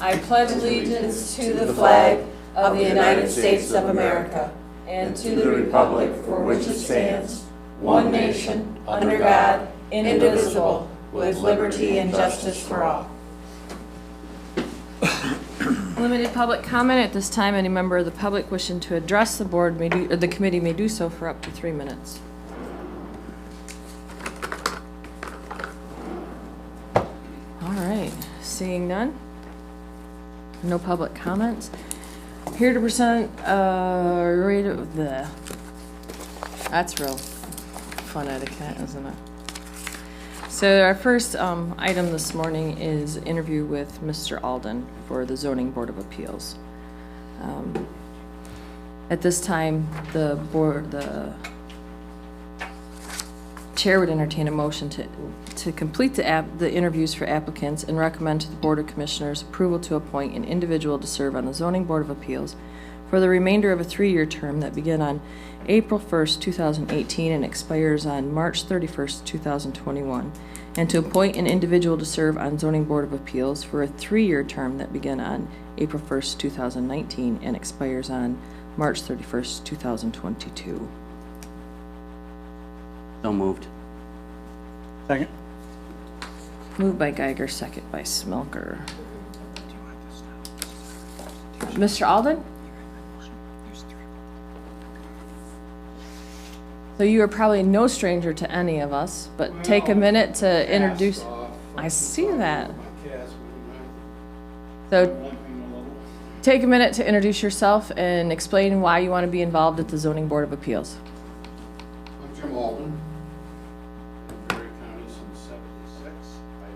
I pledge allegiance to the flag of the United States of America and to the republic for which it stands, one nation, under God, indivisible, with liberty and justice for all. Limited public comment at this time. Any member of the public wishing to address the board may do, or the committee may do so for up to 3 minutes. All right, seeing none. No public comments. Here to present rate of the. That's real fun etiquette, isn't it? So our first item this morning is interview with Mr. Alden for the Zoning Board of Appeals. At this time, the chair would entertain a motion to complete the interviews for applicants and recommend to the Board of Commissioners approval to appoint an individual to serve on the Zoning Board of Appeals for the remainder of a 3-year term that began on April 1st, 2018 and expires on March 31st, 2021, and to appoint an individual to serve on Zoning Board of Appeals for a 3-year term that began on April 1st, 2019 and expires on March 31st, 2022. So moved. Second. Moved by Geiger, second by Smelker. Mr. Alden? So you are probably no stranger to any of us, but take a minute to introduce. I see that. So take a minute to introduce yourself and explain why you want to be involved at the Zoning Board of Appeals. I'm Jim Alden. Berry County since '76. I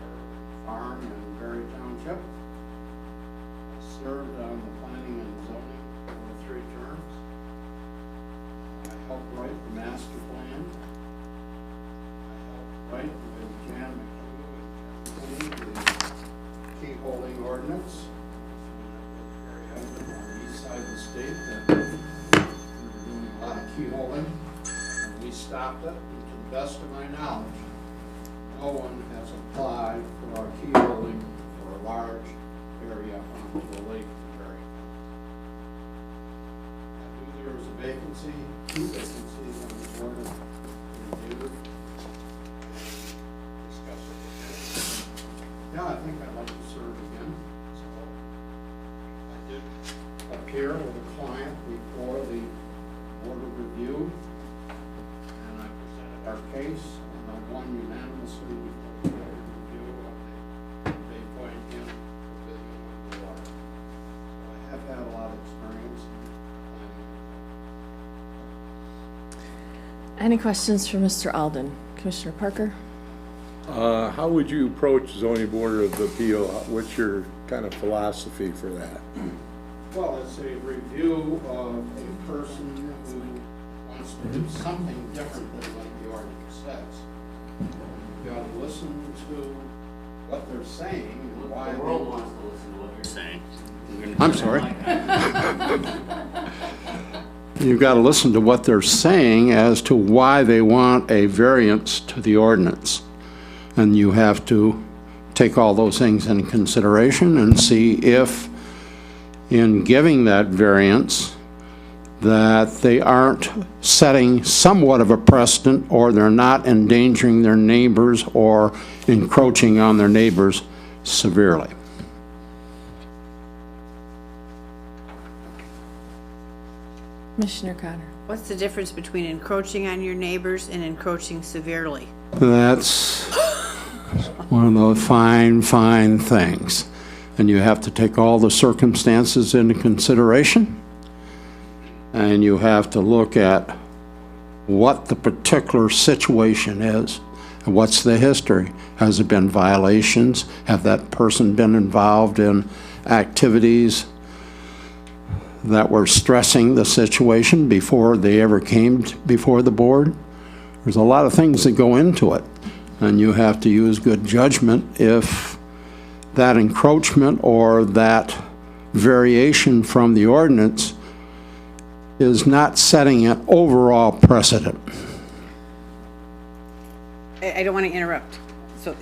own a farm in Berry Township. I served on the planning and zoning for 3 terms. I helped write the master plan. I helped write with Jan McHugh the key holding ordinance. Very evident on the east side of the state that we were doing a lot of key holding. And we stopped it, and to the best of my knowledge, no one has applied for our key holding for a large area onto the lake. I knew there was a vacancy, 2 vacancies on the board of review. Discuss it. Yeah, I think I'd like to serve again. So I did appear with a client before the board of review, and I presented our case, and I won unanimously before the board of review. They appointed him for the water. So I have had a lot of experience in planning. Any questions for Mr. Alden? Commissioner Parker? How would you approach zoning board of appeal? What's your kind of philosophy for that? Well, it's a review of a person who wants to do something different than what the ordinance says. You got to listen to what they're saying and why. The world wants to listen to what you're saying. I'm sorry. You've got to listen to what they're saying as to why they want a variance to the ordinance. And you have to take all those things into consideration and see if, in giving that variance, that they aren't setting somewhat of a precedent, or they're not endangering their neighbors or encroaching on their neighbors severely. Commissioner Connor? What's the difference between encroaching on your neighbors and encroaching severely? That's one of those fine things. And you have to take all the circumstances into consideration. And you have to look at what the particular situation is and what's the history. Has there been violations? Have that person been involved in activities that were stressing the situation before they ever came before the board? There's a lot of things that go into it, and you have to use good judgment if that encroachment or that variation from the ordinance is not setting an overall precedent. I don't want to interrupt, so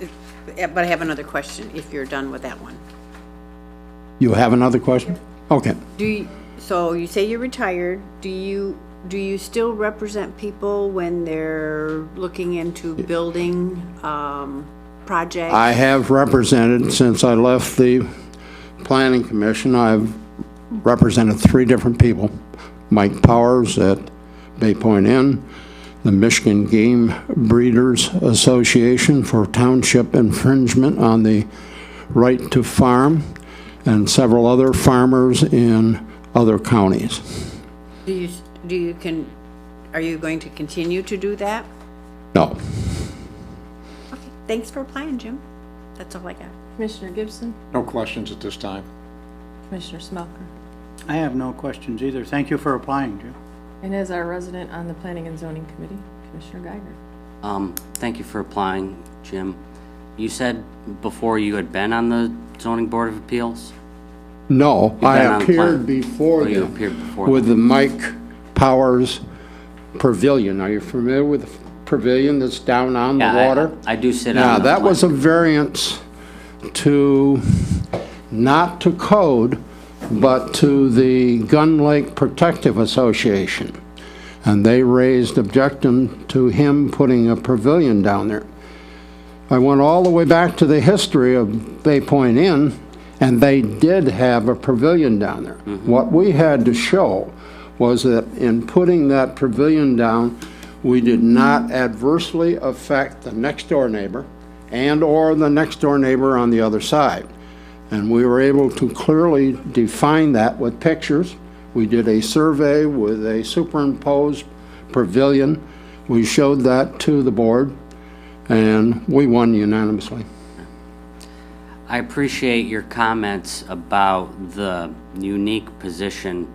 but I have another question if you're done with that one. You have another question? Okay. So you say you're retired, do you still represent people when they're looking into building, projects? I have represented, since I left the Planning Commission, I've represented 3 different people. Mike Powers at Bay Point Inn, the Michigan Game Breeders Association for township infringement on the right to farm, and several other farmers in other counties. Are you going to continue to do that? No. Okay, thanks for applying, Jim. That's all I got. Commissioner Gibson, No questions at this time. Commissioner Smelker. I have no questions either. Thank you for applying, Jim. And as our resident on the Planning and Zoning Committee, Commissioner Geiger. Thank you for applying, Jim. You said before you had been on the zoning board of appeals? No, been on I the appeared plan. before Oh, you them appeared before with the them. Mike Powers Pavilion. Are you familiar with the pavilion that's down on the Yeah, water? I do sit Yeah, on the. that was a variance to, not to code, but to the Gun Lake Protective Association. And they raised objection to him putting a pavilion down there. I went all the way back to the history of Bay Point Inn, and they did have a pavilion down there. What we had to show was that in putting that pavilion down, we did not adversely affect the next-door neighbor and/or the next-door neighbor on the other side. And we were able to clearly define that with pictures. We did a survey with a superimposed pavilion. We showed that to the board, and we won unanimously. I appreciate your comments about the unique position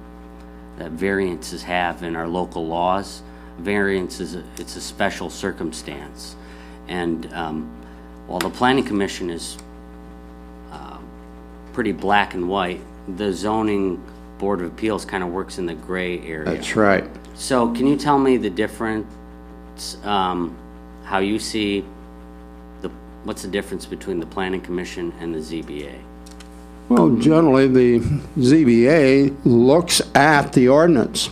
that variances have in our local laws. Variance it's a special circumstance. And while the Planning Commission is pretty black and white, the Zoning Board of Appeals kind of works in the gray area. That's right. So can you tell me the difference, how you see what's the difference between the Planning Commission and the ZBA? Well, generally, the ZBA looks at the ordinance.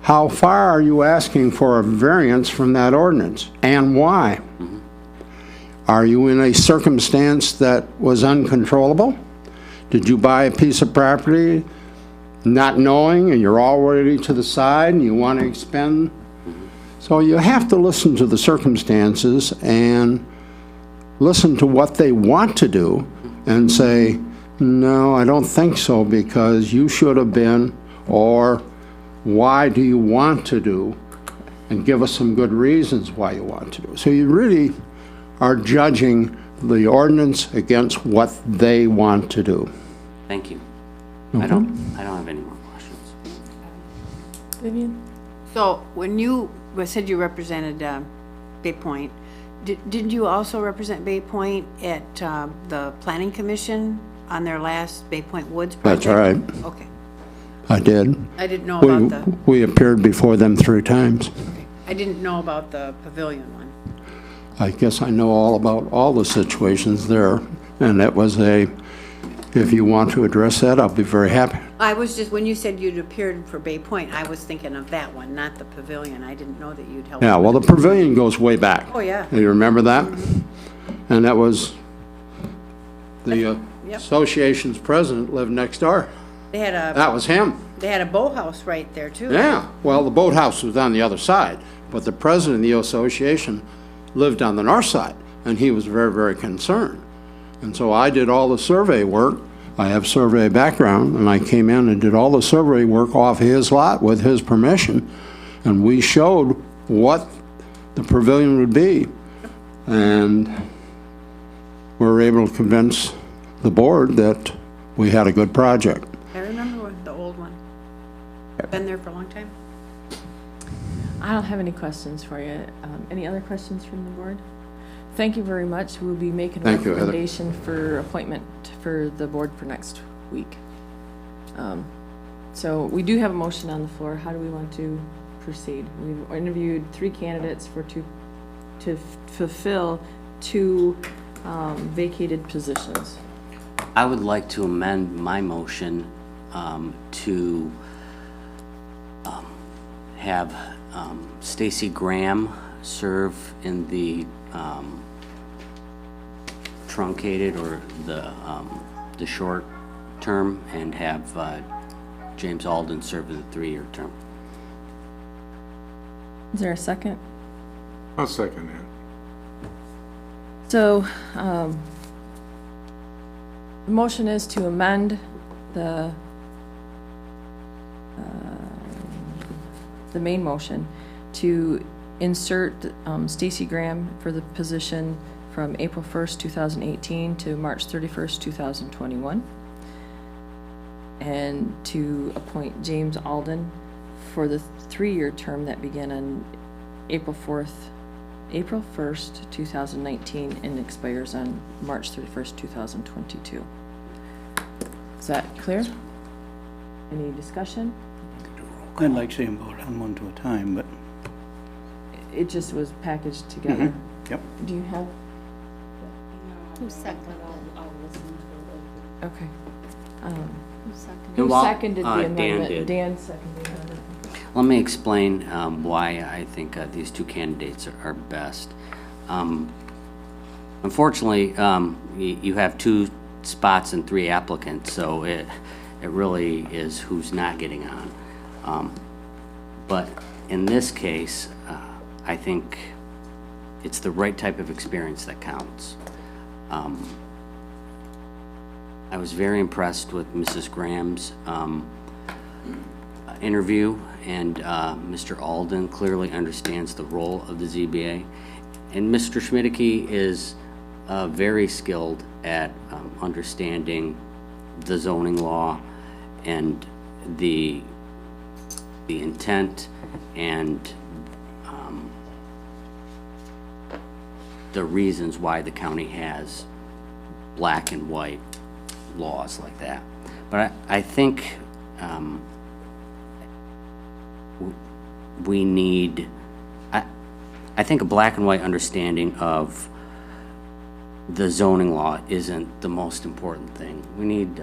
How far are you asking for a variance from that ordinance, and why? Are you in a circumstance that was uncontrollable? Did you buy a piece of property not knowing, and you're already to the side, and you want to expend? So you have to listen to the circumstances and listen to what they want to do and say, no, I don't think so, because you should have been, or why do you want to do, and give us some good reasons why you want to do. So you really are judging the ordinance against what they want to do. Thank you. I don't have any more questions. Vivian? So when you said you represented Bay Point, did you also represent Bay Point at the Planning Commission on their last Bay Point Woods project? That's right. Okay. I did. I didn't know about the, We appeared before them 3 times. I didn't know about the pavilion one. I guess I know all about all the situations there, and that was if you want to address that, I'll be very happy. I was just, when you said you'd appeared for Bay Point, I was thinking of that one, not the pavilion. I didn't know that you'd helped. Yeah, well, the pavilion goes way back. Oh, yeah. You remember that? And that was, the Yep. association's president lived next door. They had That was him. a boathouse right there too. Yeah, well, the boathouse was on the other side, but the president of the association lived on the north side, and he was very, very concerned. And so I did all the survey work. I have survey background, and I came in and did all the survey work off his lot with his permission, and we showed what the pavilion would be. And we were able to convince the board that we had a good project. I remember the old one. Been there for a long time. I don't have any questions for you. Any other questions from the board? Thank you very much. We'll be making a Thank you, Heather. recommendation for appointment for the board for next week. So we do have a motion on the floor. How do we want to proceed? We've interviewed 3 candidates to fulfill 2 vacated positions. I would like to amend my motion to have Stacy Graham serve in the truncated or the short term, and have James Alden serve in the 3-year term. Is there a second? I'll second that. So, the motion is to amend the main motion to insert Stacy Graham for the position from April 1st, 2018 to March 31st, 2021. And to appoint James Alden for the 3-year term that began on April 1st, 2019, and expires on March 31st, 2022. Is that clear? Any discussion? I'd like to see them vote on one to a time, but, It just was packaged together. yep. Do you have? Who seconded it? Okay. Who seconded And Who while- seconded the Dan amendment? did. Dan seconded the amendment. Let me explain why I think these two candidates are best. Unfortunately, you have 2 spots and 3 applicants, so it really is who's not getting on. But in this case, I think it's the right type of experience that counts. I was very impressed with Mrs. Graham's interview, and Mr. Alden clearly understands the role of the ZBA. And Mr. Schmidtke is very skilled at understanding the zoning law and the intent and the reasons why the county has black and white laws like that. But I think we need, I think a black and white understanding of the zoning law isn't the most important thing. We need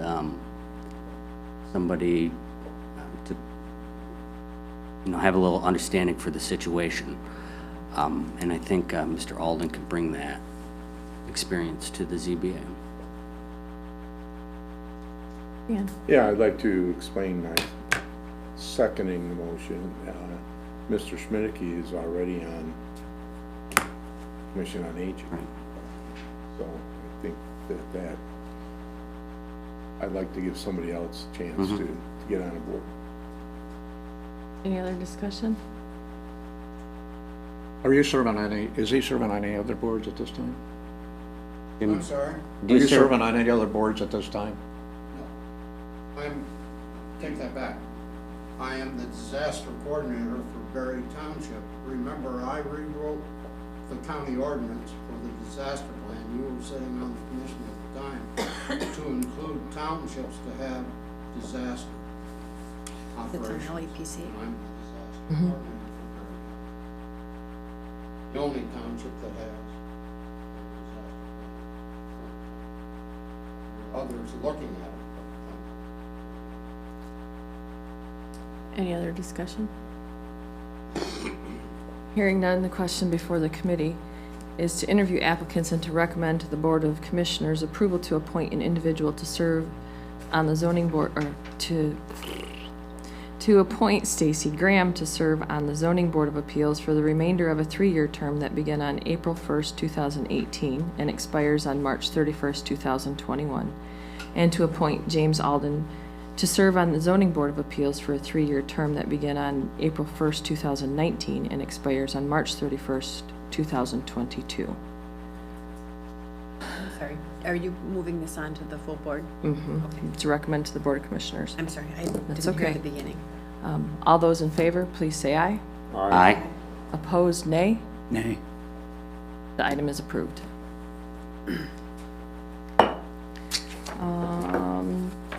somebody to, have a little understanding for the situation. And I think Mr. Alden can bring that experience to the ZBA. Dan? Yeah, I'd like to explain my seconding the motion. Mr. Schmidtke is already on Commission on Aging. So I think that I'd like to give somebody else a chance to get on board. Any other discussion? Are you serving on is he serving on any other boards at this time? I'm sorry? Are you serving on any other boards at this time? Take that back. I am the disaster coordinator for Berry Township. Remember, I rewrote the county ordinance for the disaster plan. You were sitting on the commission at the time to include townships to have disaster It's operations. on LEPC. And I'm the disaster coordinator for Berry Township. The only township that has a disaster plan. Others looking at it. Any other discussion? Hearing none, the question before the committee is to interview applicants and to recommend to the Board of Commissioners approval to appoint an individual to serve on the zoning board, or to appoint Stacy Graham to serve on the Zoning Board of Appeals for the remainder of a 3-year term that began on April 1st, 2018 and expires on March 31st, 2021, and to appoint James Alden to serve on the Zoning Board of Appeals for a 3-year term that began on April 1st, 2019 and expires on March 31st, 2022. Sorry, are you moving this on to the full board? To recommend to the Board of Commissioners. I'm sorry, I That's didn't hear okay. the beginning. All those in favor, please say aye. Aye. Opposed, nay. Nay. The item is approved.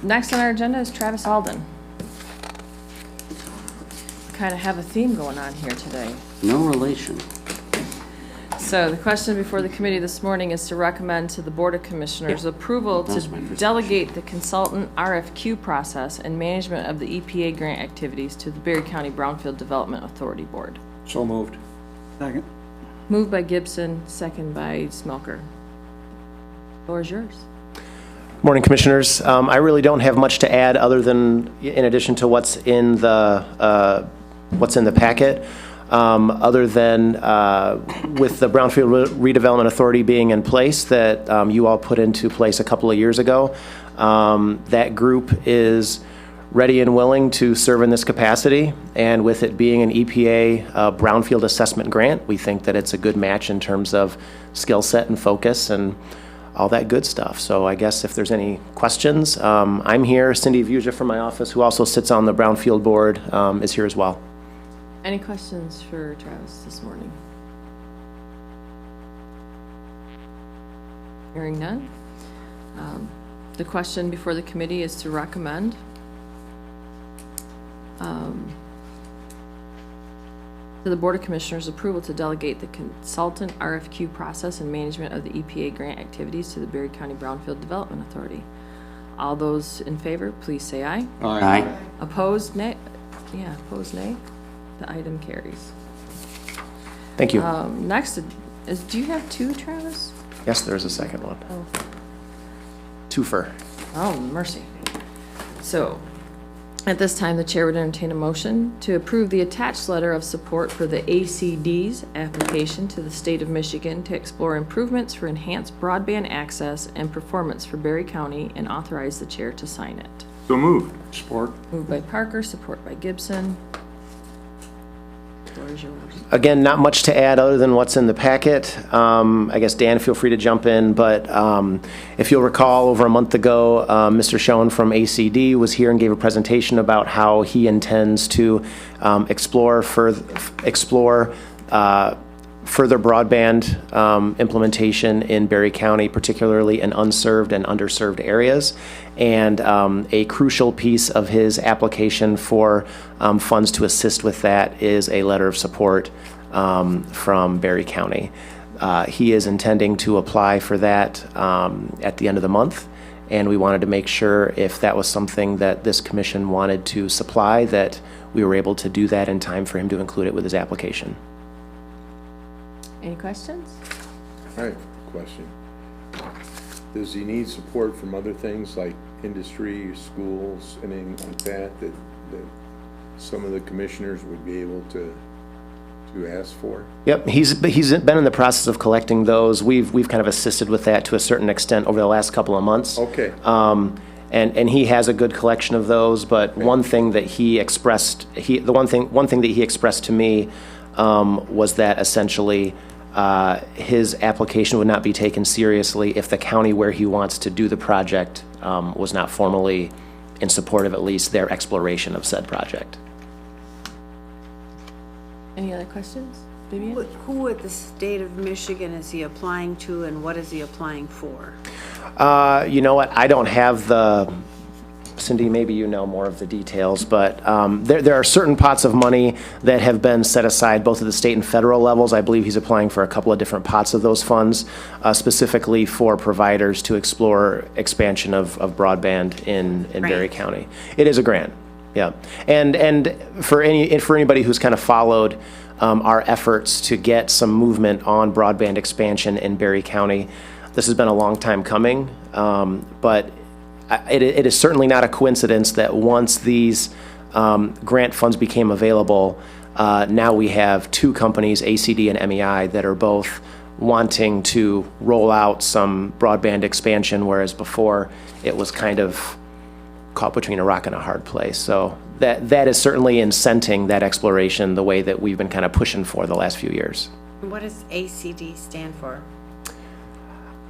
Next on our agenda is Travis Alden. Kind of have a theme going on here today. No relation. So the question before the committee this morning is to recommend to the Board of Commissioners approval to delegate the consultant RFQ process and management of the EPA grant activities to the Berry County Brownfield Development Authority Board. So moved. Second. Moved by Gibson, second by Smelker. Floor is yours. Morning, Commissioners. I really don't have much to add other than, in addition to what's in the packet, other than with the Brownfield Redevelopment Authority being in place that you all put into place a couple of years ago. That group is ready and willing to serve in this capacity, and with it being an EPA Brownfield Assessment Grant, we think that it's a good match in terms of skill set and focus and all that good stuff. So I guess if there's any questions, I'm here. Cindy Vuja from my office, who also sits on the Brownfield Board, is here as well. Any questions for Travis this morning? Hearing none. The question before the committee is to recommend to the Board of Commissioners approval to delegate the consultant RFQ process and management of the EPA grant activities to the Berry County Brownfield Development Authority. All those in favor, please say aye. Aye. Opposed, nay? Yeah, opposed, nay? The item carries. Thank you. Next is, do you have two, Travis? Yes, there's a second one. Oh. Twofer. Oh, mercy. So, at this time, the chair would entertain a motion to approve the attached letter of support for the ACD's application to the state of Michigan to explore improvements for enhanced broadband access and performance for Berry County and authorize the chair to sign it. So moved. Support. Moved by Parker, support by Gibson. Floor is yours. Again, not much to add other than what's in the packet. I guess, Dan, feel free to jump in, but if you'll recall, over a month ago, Mr. Schoen from ACD was here and gave a presentation about how he intends to explore further broadband implementation in Berry County, particularly in unserved and underserved areas. And a crucial piece of his application for funds to assist with that is a letter of support from Berry County. He is intending to apply for that at the end of the month, and we wanted to make sure if that was something that this commission wanted to supply, that we were able to do that in time for him to include it with his application. Any questions? All right, question. Does he need support from other things like industry, schools, anything like that some of the commissioners would be able to ask for? Yep, he's been in the process of collecting those. We've kind of assisted with that to a certain extent over the last couple of months. Okay. And he has a good collection of those, but one thing that he expressed, one thing that he expressed to me was that essentially his application would not be taken seriously if the county where he wants to do the project was not formally in support of at least their exploration of said project. Any other questions? Vivian? Who at the state of Michigan is he applying to, and what is he applying for? You know what, I don't have the, Cindy, maybe you know more of the details, but there are certain pots of money that have been set aside both at the state and federal levels. I believe he's applying for a couple of different pots of those funds, specifically for providers to explore expansion of broadband in Berry County. It is a grant, yeah. And for anybody who's kind of followed our efforts to get some movement on broadband expansion in Berry County, this has been a long time coming, but it is certainly not a coincidence that once these grant funds became available, now we have two companies, ACD and MEI, that are both wanting to roll out some broadband expansion, whereas before it was kind of caught between a rock and a hard place. So that is certainly incenting that exploration the way that we've been kind of pushing for the last few years. What does ACD stand for?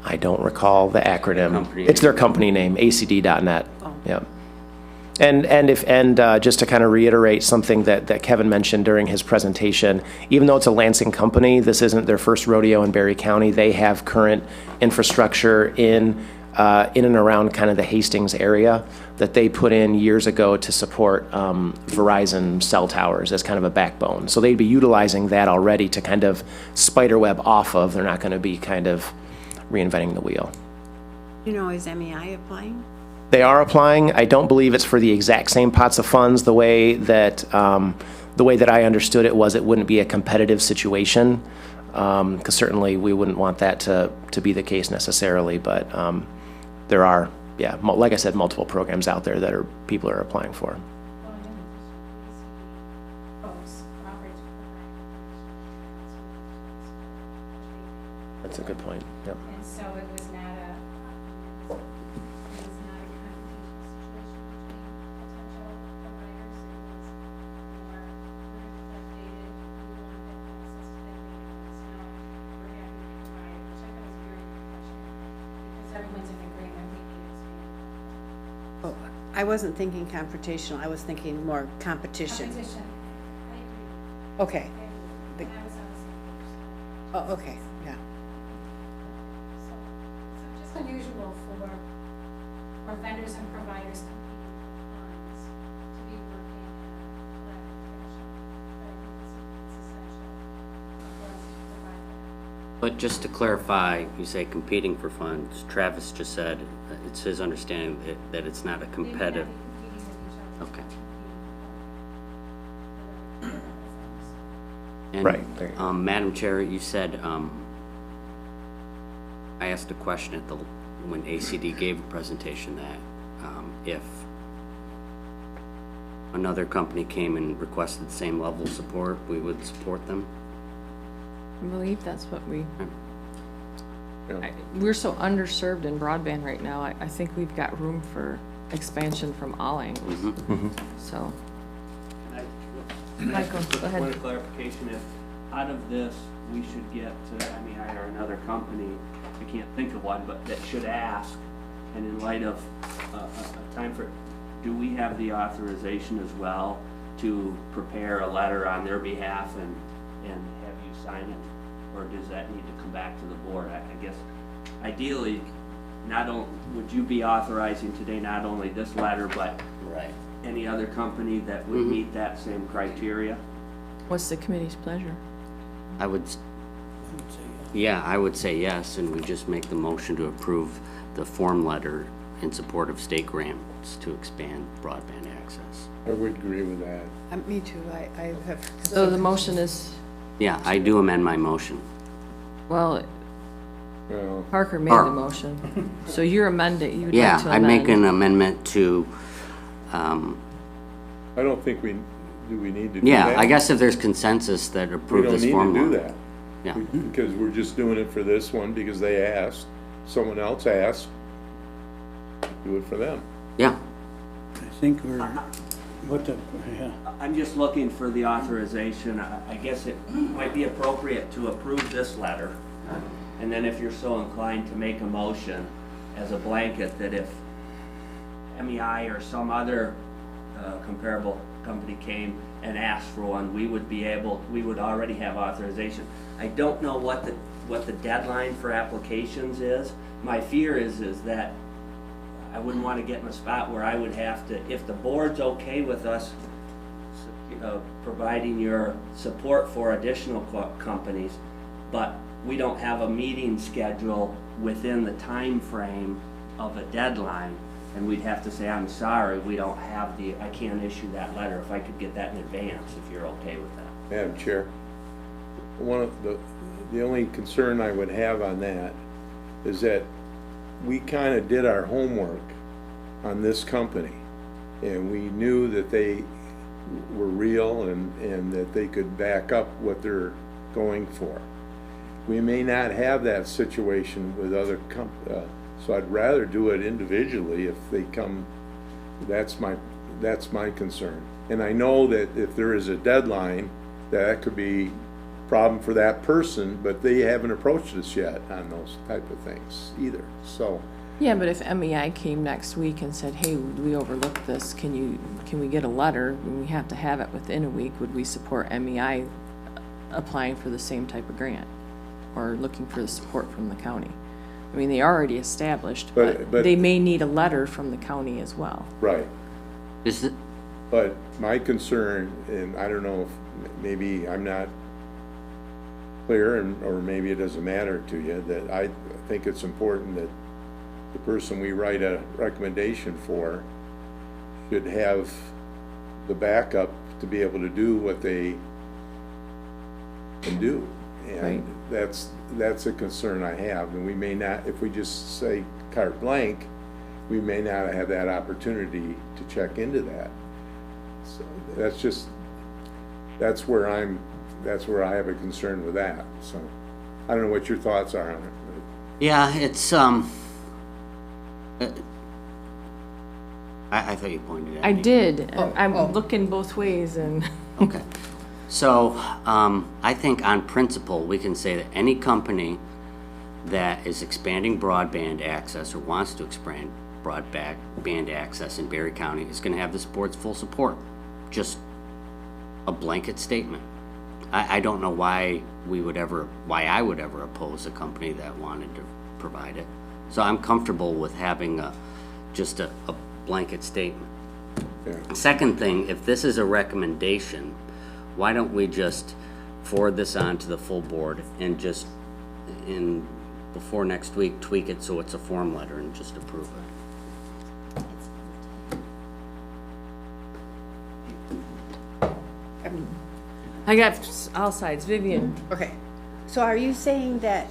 I don't recall the acronym. Company It's their company name, acd.net. Oh. Yeah. And just to kind of reiterate something that Kevin mentioned during his presentation, even though it's a Lansing company, this isn't their first rodeo in Berry County. They have current infrastructure in in and around kind of the Hastings area that they put in years ago to support Verizon cell towers as kind of a backbone. So they'd be utilizing that already to kind of spider web off of. They're not going to be kind of reinventing the wheel. You know, is MEI applying? They are applying. I don't believe it's for the exact same pots of funds. The way that I understood it was it wouldn't be a competitive situation, because certainly we wouldn't want that to be the case necessarily. But there are, yeah, like I said, multiple programs out there that people are applying for. That's a good point. Yep. And so it was not a competition situation between potential providers. It was more, we're updated, we want that access to that data, so we're happy to provide, which I thought was very professional, because everyone's in agreement, we need to Oh, I wasn't thinking confrontational, I was thinking more competition. competition. I agree, Okay. I agree. And I was on the same page. Oh, okay, yeah. So just unusual for vendors and providers competing for funds to be working in a collaborative fashion. But I think it's essential for us to provide that. But just to clarify, you say competing for funds. Travis just said it's his understanding that it's not a They may not competitive. be competing with each other. Okay. Competing for And, Right, there you go. Madam Chair, you said, I asked a question when ACD gave a presentation that if another company came and requested the same level of support, we would support them. I believe that's what Yeah. we're so underserved in broadband right now. I think we've got room for expansion from all angles. So, Michael, go ahead. Point of clarification, if out of this, we should get to MEI or another company, I can't think of one, but that should ask, and in light of a time for, do we have the authorization as well to prepare a letter on their behalf and have you sign it? Or does that need to come back to the board? I guess ideally, would you be authorizing today not only this letter, but Right. any other company that would meet that same criteria? What's the committee's pleasure? I would say yes, and we just make the motion to approve the form letter in support of state grants to expand broadband access. I would agree with that. Me too, I have. So the motion is, Yeah, I do amend my motion. well, Well, Parker made the motion. So you're amending, you would like Yeah, to I'd make an amend. amendment to, I don't think we need to do that? yeah, I guess if there's consensus that We approve don't this need form. to do law. that. Yeah. Because we're just doing it for this one because they asked, someone else asked, do it for them. Yeah, I think yeah. I'm just looking for the authorization. I guess it might be appropriate to approve this letter. And then if you're so inclined to make a motion as a blanket that if MEI or some other comparable company came and asked for one, we would already have authorization. I don't know what the deadline for applications is. My fear is that I wouldn't want to get in a spot where I would have to, if the board's okay with us providing your support for additional companies, but we don't have a meeting schedule within the time frame of a deadline, and we'd have to say, I'm sorry, we don't have I can't issue that letter. If I could get that in advance, if you're okay with that. Madam Chair, one of the only concern I would have on that is that we kind of did our homework on this company, and we knew that they were real and that they could back up what they're going for. We may not have that situation with other so I'd rather do it individually if they come. That's my concern. And I know that if there is a deadline, that could be a problem for that person, but they haven't approached us yet on those type of things either, so. Yeah, but if MEI came next week and said, hey, we overlooked this, can we get a letter, and we have to have it within a week, would we support MEI applying for the same type of grant? Or looking for the support from the county? I mean, they are already established, But- but they may need a letter from the county as well. Right. Is it, But my concern, and I don't know if maybe I'm not clear, or maybe it doesn't matter to you, that I think it's important that the person we write a recommendation for should have the backup to be able to do what they can do. Right. And that's a concern I have, and we may not, if we just say carte blanche, we may not have that opportunity to check into that. So that's where I have a concern with that, so. I don't know what your thoughts are on it. yeah, it's, I thought you pointed at I me. did. I'm looking both ways and. Okay. So, I think on principle, we can say that any company that is expanding broadband access or wants to expand broadband access in Berry County is gonna have this board's full support. Just a blanket statement. I don't know why I would ever oppose a company that wanted to provide it. So I'm comfortable with having just a blanket statement. Yeah. Second thing, if this is a recommendation, why don't we just forward this on to the full board and just before next week, tweak it so it's a form letter and just approve it? I got all sides. Vivian, Okay, so are you saying that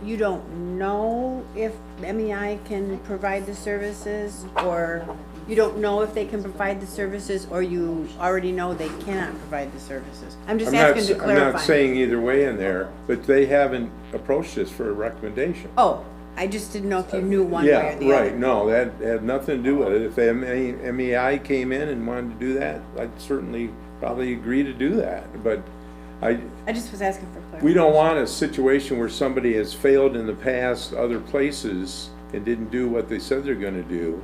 you don't know if MEI can provide the services, or you don't know if they can provide the services, or you already know they cannot provide the services? I'm just asking to I'm clarify. not saying either way in there, but they haven't approached us for a recommendation. Oh, I just didn't know if you knew one way or the Yeah, other. right, no, that had nothing to do with it. If MEI came in and wanted to do that, I'd certainly probably agree to do that, but I just was asking for clarification. we don't want a situation where somebody has failed in the past other places and didn't do what they said they're gonna do,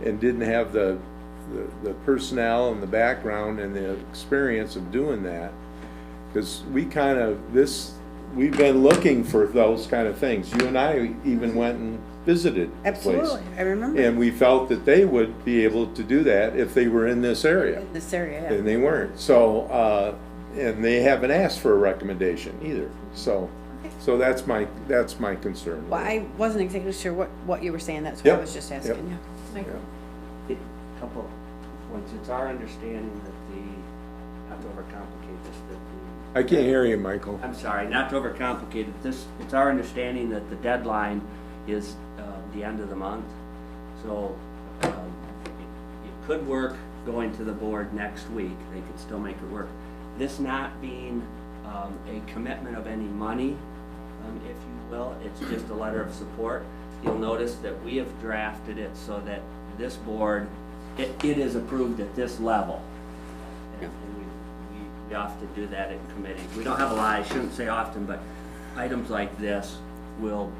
and didn't have the personnel and the background and the experience of doing that. Because we've been looking for those kind of things. You and I even went and visited the place. Absolutely, I remember And we felt that they would be able to do that if they were in this area, this area, yeah. and they weren't. So, and they haven't asked for a recommendation either. So that's my concern. Well, I wasn't exactly sure what you were saying, that's why I Yep, was just yep. asking you. Couple points. It's our understanding that not to overcomplicate this, that I can't hear you, Michael. I'm sorry, not to overcomplicate it, it's our understanding that the deadline is the end of the month. So it could work going to the board next week. They could still make it work. This not being a commitment of any money, if you will, it's just a letter of support. You'll notice that we have drafted it so that this board, it is approved at this level. And we often do that in committee. We don't have a lot, I shouldn't say often, but items like this will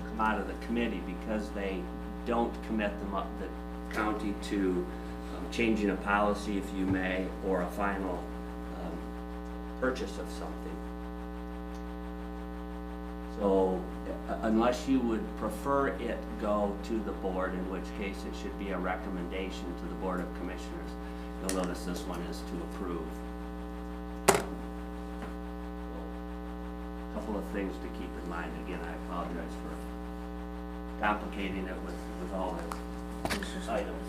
come out of the committee because they don't commit the county to changing a policy, if you may, or a final purchase of something. So unless you would prefer it go to the board, in which case it should be a recommendation to the Board of Commissioners. You'll notice this one is to approve. A couple of things to keep in mind. Again, I apologize for complicating it with all the items.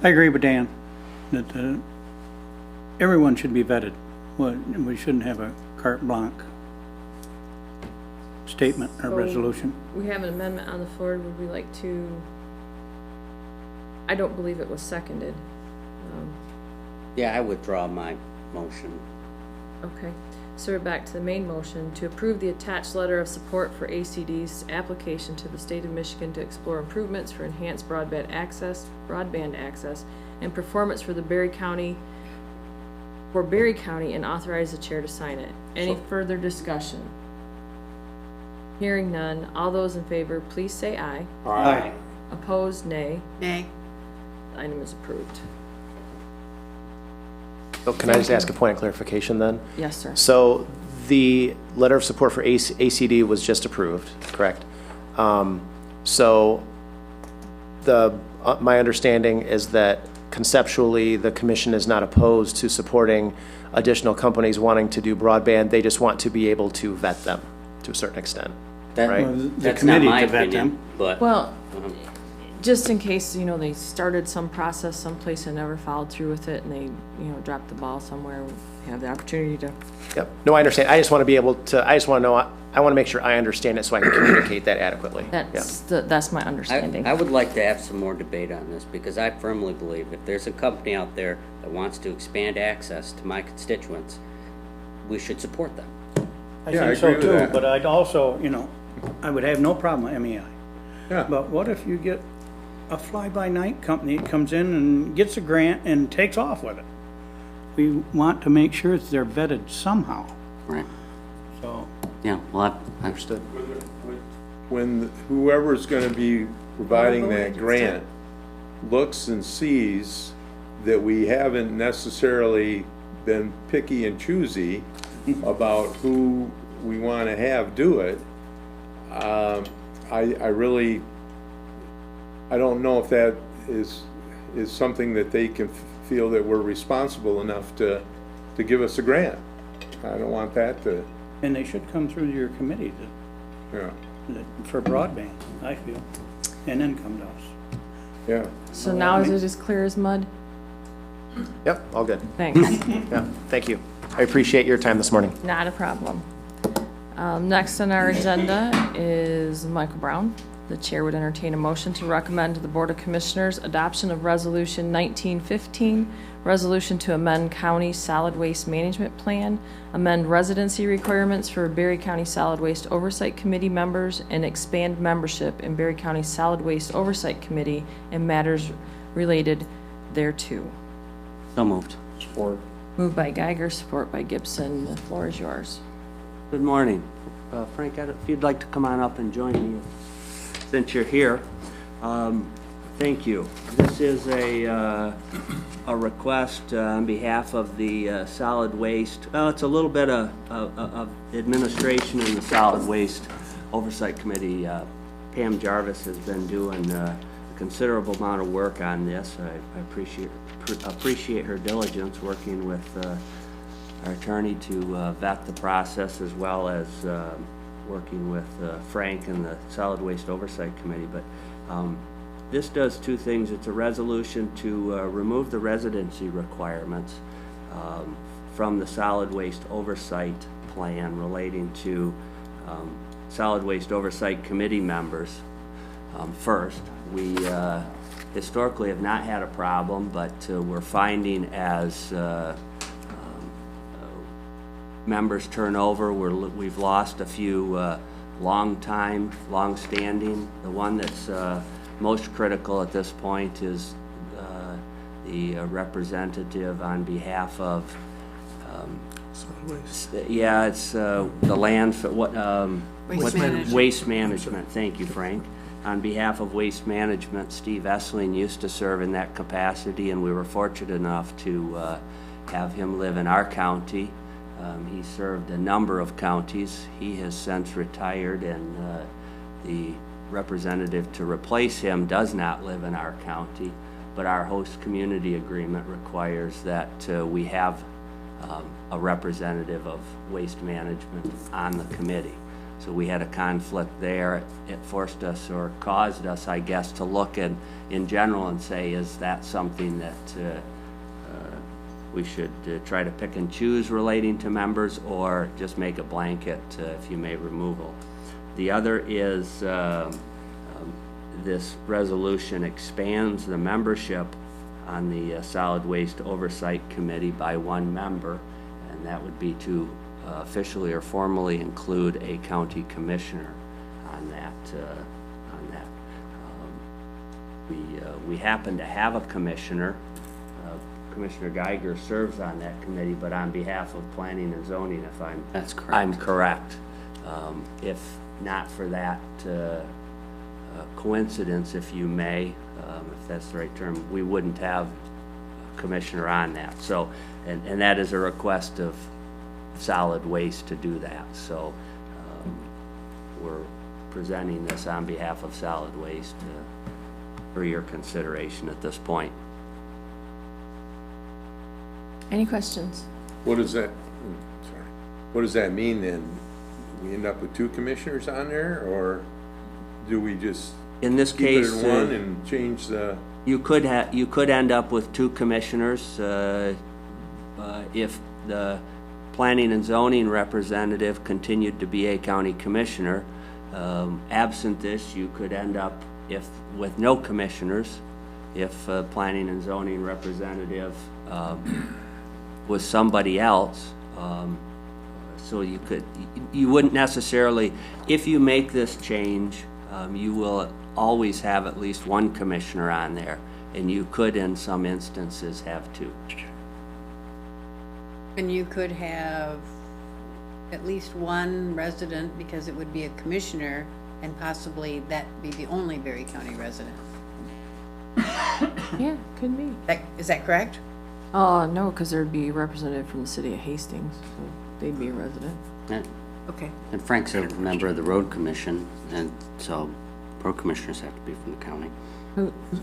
I agree with Dan, that everyone should be vetted. We shouldn't have a carte blanche statement or So- resolution. we have an amendment on the floor. Would we like to? I don't believe it was seconded. Yeah, I withdraw my motion. Okay, so we're back to the main motion to approve the attached letter of support for ACD's application to the state of Michigan to explore improvements for enhanced broadband access, and performance for Berry County, and authorize the chair to sign it. Any further discussion? Hearing none, all those in favor, please say aye. Aye. Opposed, nay. Nay. The item is approved. So can I just ask a point of clarification then? Yes, sir. So The letter of support for ACD was just approved, correct? So my understanding is that conceptually, the commission is not opposed to supporting additional companies wanting to do broadband. They just want to be able to vet them to a certain extent, right? The That's not committee my to vet opinion, them. but. Well, just in case, you know, they started some process someplace and never followed through with it, and they, you know, dropped the ball somewhere, we have the opportunity to. Yep. No, I understand. I just want to be able to, I just want to know, I want to make sure I understand it so I can communicate that adequately. That's my understanding. I would like to have some more debate on this, because I firmly believe if there's a company out there that wants to expand access to my constituents, we should support them. I Yeah, I think so agree with too, that. but I'd also, you know, I would have no problem with MEI. Yeah. But what if you get a fly-by-night company that comes in and gets a grant and takes off with it? We want to make sure that they're vetted somehow, Right. so. Yeah, well, I Understood. When whoever's gonna be providing that grant looks and sees that we haven't necessarily been picky and choosy about who we wanna have do it, I really, I don't know if that is something that they can feel that we're responsible enough to give us a grant. I don't want that to, And they should come through your committee yeah, for broadband, I feel, and then come to us. yeah. So now is it as clear as mud? Yep, all good. Thanks. Yeah, thank you. I appreciate your time this morning. Not a problem. Next on our agenda is Michael Brown. The chair would entertain a motion to recommend to the Board of Commissioners adoption of Resolution 1915, resolution to amend county solid waste management plan, amend residency requirements for Berry County Solid Waste Oversight Committee members, and expand membership in Berry County Solid Waste Oversight Committee and matters related thereto. so moved. Support. Moved by Geiger, support by Gibson. The floor is yours. Good morning. Frank, if you'd like to come on up and join me, since you're here. Thank you. This is a request on behalf of the solid waste. Well, it's a little bit of administration in the solid waste oversight committee. Pam Jarvis has been doing a considerable amount of work on this. I appreciate her diligence working with our attorney to vet the process, as well as working with Frank and the Solid Waste Oversight Committee. But this does two things. It's a resolution to remove the residency requirements from the Solid Waste Oversight Plan relating to Solid Waste Oversight Committee members. First, we historically have not had a problem, but we're finding as members turn over, we've lost a few long-standing. The one that's most critical at this point is the representative on behalf of, yeah, it's the landfill, Waste Management. Waste Management. Thank you, Frank. On behalf of Waste Management, Steve Essling used to serve in that capacity, and we were fortunate enough to have him live in our county. He served a number of counties. He has since retired, and the representative to replace him does not live in our county, but our host community agreement requires that we have a representative of Waste Management on the committee. So we had a conflict there. It forced us, or caused us, I guess, to look in general and say, is that something that we should try to pick and choose relating to members, or just make a blanket, if you may, removal. The other is this resolution expands the membership on the Solid Waste Oversight Committee by one member, and that would be to officially or formally include a county commissioner on that. We happen to have a commissioner. Commissioner Geiger serves on that committee, but on behalf of Planning and Zoning, if That's correct. I'm correct. If not for that coincidence, if you may, if that's the right term, we wouldn't have a commissioner on that. So, and that is a request of solid waste to do that. So we're presenting this on behalf of solid waste for your consideration at this point. Any questions? What does that, sorry, what does that mean then? We end up with 2 commissioners on there, or do we just In this keep it case, in one and change the? you could end up with 2 commissioners if the planning and zoning representative continued to be a county commissioner. Absent this, you could end up with no commissioners if planning and zoning representative was somebody else. So you wouldn't necessarily, if you make this change, you will always have at least 1 commissioner on there, and you could in some instances have 2. And you could have at least 1 resident, because it would be a commissioner, and possibly that be the only Berry County resident. Yeah, could be. Is that correct? No, because there'd be a representative from the city of Hastings, so they'd be a resident. Okay. And Frank's a member of the road commission, and so road commissioners have to be from the county.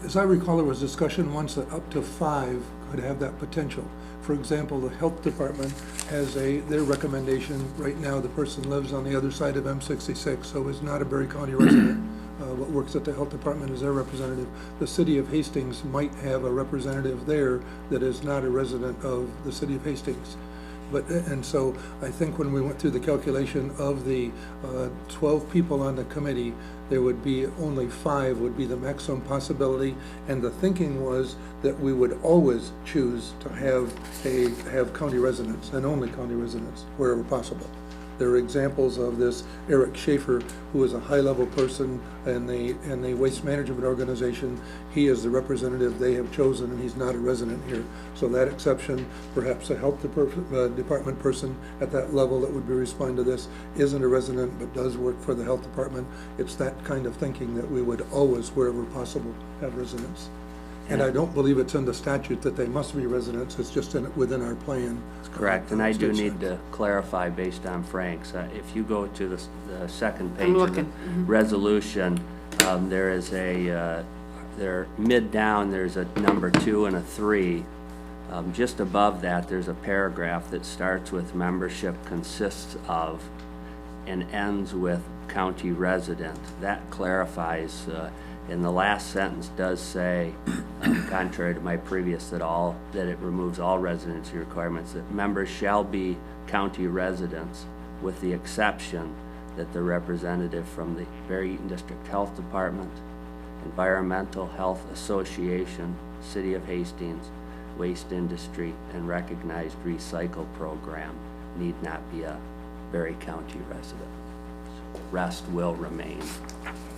As I recall, there was discussion once that up to 5 could have that potential. For example, the health department has their recommendation, right now the person lives on the other side of M66, so is not a Berry County resident. What works at the health department is their representative. The city of Hastings might have a representative there that is not a resident of the city of Hastings. And so I think when we went through the calculation of the 12 people on the committee, there would be only 5 would be the maximum possibility. And the thinking was that we would always choose to have county residents and only county residents wherever possible. There are examples of this. Eric Schaefer, who is a high-level person in the waste management organization, he is the representative they have chosen, and he's not a resident here. So that exception, perhaps a health department person at that level that would be responding to this isn't a resident but does work for the health department. It's that kind of thinking that we would always, wherever possible, have residents. And I don't believe it's in the statute that they must be residents, it's just within our plan. Correct, and I do need to clarify based on Frank's. If you go to the second page of the resolution, there is there mid down, there's a number 2 and a 3. Just above that, there's a paragraph that starts with membership consists of and ends with county resident. That clarifies, and the last sentence does say, contrary to my previous, that it removes all residency requirements, that members shall be county residents with the exception that the representative from the Berry Eaton District Health Department, Environmental Health Association, City of Hastings, Waste Industry, and Recognized Recycle Program need not be a Berry County resident. Rest will remain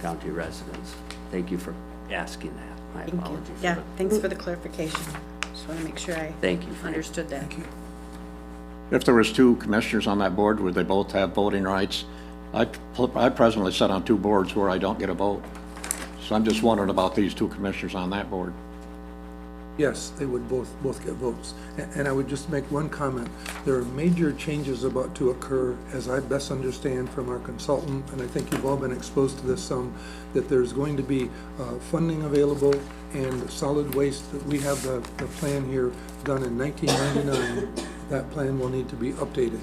county residents. Thank you for asking that. My Thank you. apologies. Yeah, thanks for the clarification. Just want to make sure I Thank you, Frank. understood that. Thank you. If there was 2 commissioners on that board, would they both have voting rights? I presently sit on 2 boards where I don't get a vote. So I'm just wondering about these 2 commissioners on that board. Yes, they would both get votes. And I would just make one comment. There are major changes about to occur, as I best understand from our consultant, and I think you've all been exposed to this some, that there's going to be funding available and solid waste. That we have the plan here done in 1999. That plan will need to be updated.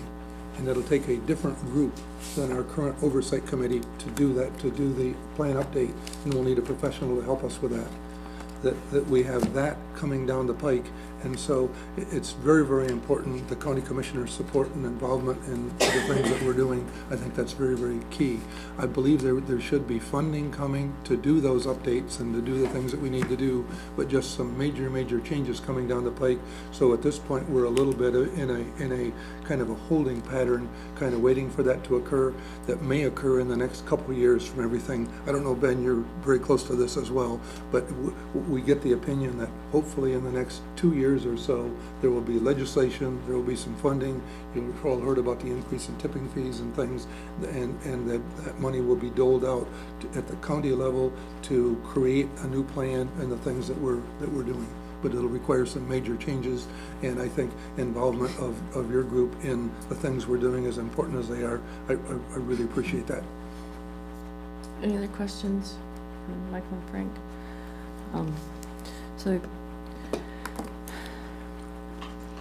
And it'll take a different group than our current oversight committee to do that, to do the plan update, and we'll need a professional to help us with that. That we have that coming down the pike. And so it's very, very important, the county commissioner's support and involvement in the things that we're doing. I think that's very, very key. I believe there should be funding coming to do those updates and to do the things that we need to do, but just some major, major changes coming down the pike. So at this point, we're a little bit in a kind of a holding pattern, kind of waiting for that to occur. That may occur in the next couple of years from everything. I don't know, Ben, you're very close to this as well, but we get the opinion that hopefully in the next 2 years or so, there will be legislation, there will be some funding. You've all heard about the increase in tipping fees and things, and that money will be doled out at the county level to create a new plan and the things that we're doing. but it'll require some major changes. And I think involvement of your group in the things we're doing, as important as they are, I really appreciate that. Any other questions from Michael and Frank? So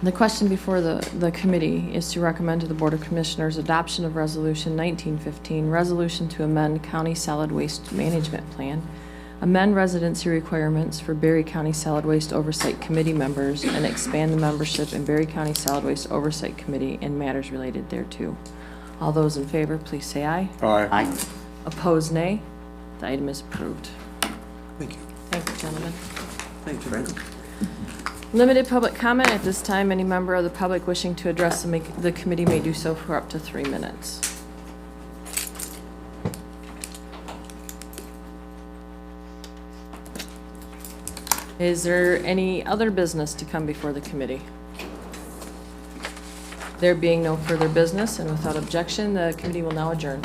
the question before the committee is to recommend to the Board of Commissioners adoption of Resolution 1915, resolution to amend County Solid Waste Management Plan, amend residency requirements for Berry County Solid Waste Oversight Committee members, and expand the membership in Berry County Solid Waste Oversight Committee and matters related thereto. All those in favor, please say aye. Aye. Opposed, nay. The item is approved. Thank you. Thank you, gentlemen. Thanks, Frank. Limited public comment. At this time, any member of the public wishing to address the committee may do so for up to 3 minutes. Is there any other business to come before the committee? There being no further business and without objection, the committee will now adjourn.